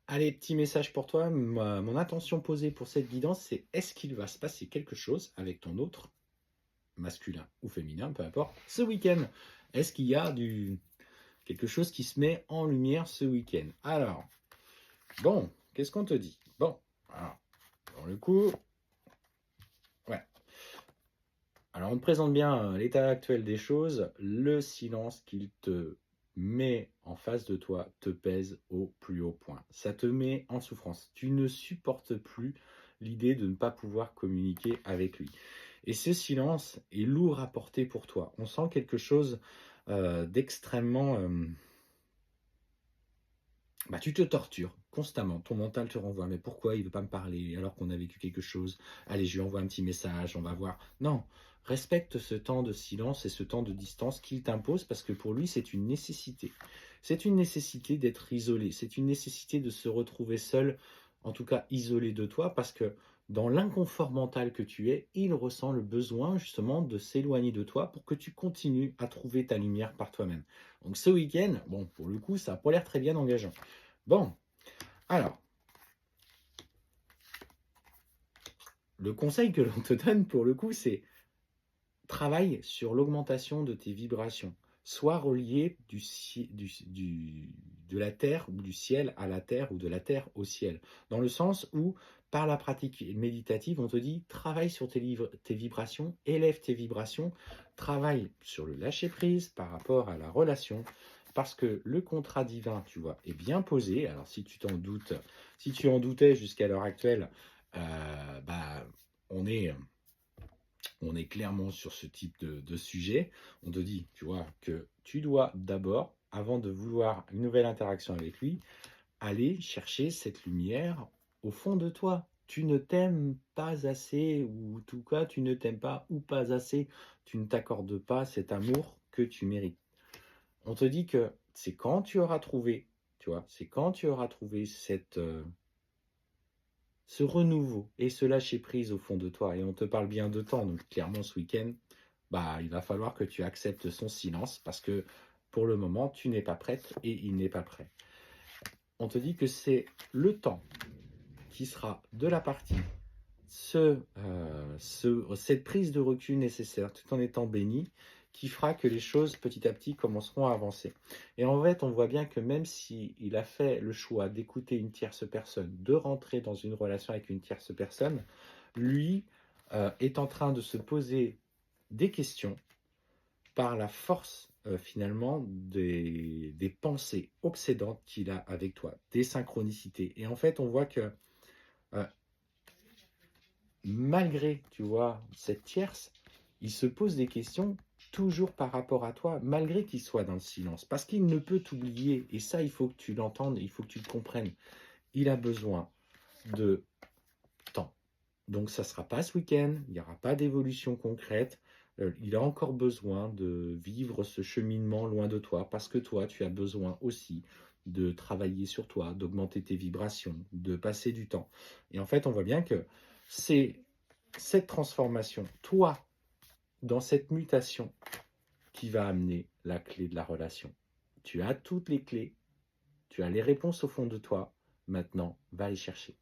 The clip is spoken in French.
Allez, petit message pour toi. Mon intention posée pour cette guidance, c'est est-ce qu'il va se passer quelque chose avec ton autre, masculin ou féminin, peu importe, ce week-end? Est-ce qu'il y a quelque chose qui se met en lumière ce week-end? Alors, bon, qu'est-ce qu'on te dit? Bon, alors, pour le coup, ouais. Alors, on te présente bien l'état actuel des choses. Le silence qu'il te met en face de toi te pèse au plus haut point. Ça te met en souffrance. Tu ne supportes plus l'idée de ne pas pouvoir communiquer avec lui. Et ce silence est lourd à porter pour toi. On sent quelque chose d'extrêmement... tu te tortures constamment. Ton mental te renvoie. Mais pourquoi il ne veut pas me parler alors qu'on a vécu quelque chose? Allez, je lui envoie un petit message, on va voir. Non, respecte ce temps de silence et ce temps de distance qu'il t'impose parce que pour lui, c'est une nécessité. C'est une nécessité d'être isolé. C'est une nécessité de se retrouver seul, en tout cas isolé de toi, parce que dans l'inconfort mental que tu es, il ressent le besoin justement de s'éloigner de toi pour que tu continues à trouver ta lumière par toi-même. Donc ce week-end, bon, pour le coup, ça n'a pas l'air très bien engageant. Bon, alors, le conseil que l'on te donne pour le coup, c'est travaille sur l'augmentation de tes vibrations. Sois relié de la terre ou du ciel à la terre ou de la terre au ciel. Dans le sens où, par la pratique méditative, on te dit travaille sur tes vibrations, élève tes vibrations, travaille sur le lâcher-prise par rapport à la relation. Parce que le contrat divin, tu vois, est bien posé. Alors, si tu t'en doutes, si tu en doutais jusqu'à l'heure actuelle, on est clairement sur ce type de sujet. On te dit, tu vois, que tu dois d'abord, avant de vouloir une nouvelle interaction avec lui, aller chercher cette lumière au fond de toi. Tu ne t'aimes pas assez, ou en tout cas, tu ne t'aimes pas ou pas assez. Tu ne t'accordes pas cet amour que tu mérites. On te dit que c'est quand tu auras trouvé, tu vois, c'est quand tu auras trouvé ce renouveau et ce lâcher prise au fond de toi. Et on te parle bien de temps, donc clairement ce week-end, il va falloir que tu acceptes son silence parce que pour le moment, tu n'es pas prête et il n'est pas prêt. On te dit que c'est le temps qui sera de la partie, cette prise de recul nécessaire, tout en étant béni, qui fera que les choses petit à petit commenceront à avancer. Et en fait, on voit bien que même s'il a fait le choix d'écouter une tierce personne, de rentrer dans une relation avec une tierce personne, lui est en train de se poser des questions par la force finalement des pensées obsédantes qu'il a avec toi, des synchronicités. Et en fait, on voit que euh, malgré, tu vois, cette tierce, il se pose des questions toujours par rapport à toi, malgré qu'il soit dans le silence, parce qu'il ne peut t'oublier. Et ça, il faut que tu l'entendes, il faut que tu le comprennes. Il a besoin de temps. Donc ça ne sera pas ce week-end, il n'y aura pas d'évolution concrète. Il a encore besoin de vivre ce cheminement loin de toi, parce que toi, tu as besoin aussi de travailler sur toi, d'augmenter tes vibrations, de passer du temps. Et en fait, on voit bien que c'est cette transformation, toi, dans cette mutation, qui va amener la clé de la relation. Tu as toutes les clés, tu as les réponses au fond de toi, maintenant, va les chercher.